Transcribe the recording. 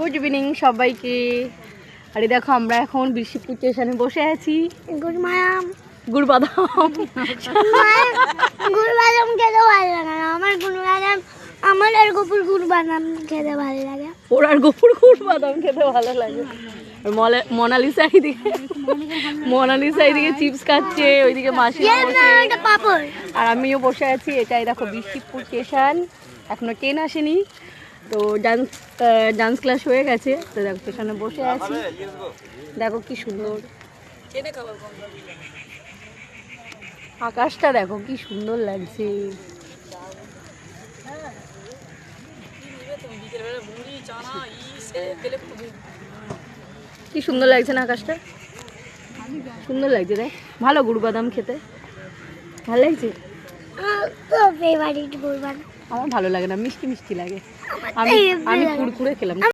Good evening সবাইকে। আরে দেখো আমরা এখন বিশিপুর স্টেশনে বসে আছি। গুড় মায়াম গুড় বাদাম গুড় বাদাম খেতে ভালো লাগে না আমার। গুড় বাদাম আমার আর গোপুর গুড় বাদাম খেতে ভালো লাগে। ওর আর গোপুর গুড় বাদাম খেতে ভালো লাগে। আর মোনালিসা এদিকে চিপস খাচ্ছে, ওইদিকে মাসি পাপড়। আর আমিও বসে আছি। এটাই দেখো বিশিপুর স্টেশন, এখনো ট্রেন আসেনি, তো ডান্স ক্লাস হয়ে গেছে। তো দেখো স্টেশনে বসে আছি, দেখো কি সুন্দর আকাশটা, দেখো কি সুন্দর লাগছে। কি সুন্দর লাগছে না আকাশটা? সুন্দর লাগছে, দেখ ভালো গুড় বাদাম খেতে ভালো লাগছে। ফেভারিট গুড় বাদাম আমার ভালো লাগে না, মিষ্টি মিষ্টি লাগে। আমি কুড়কুড়ে খেলাম।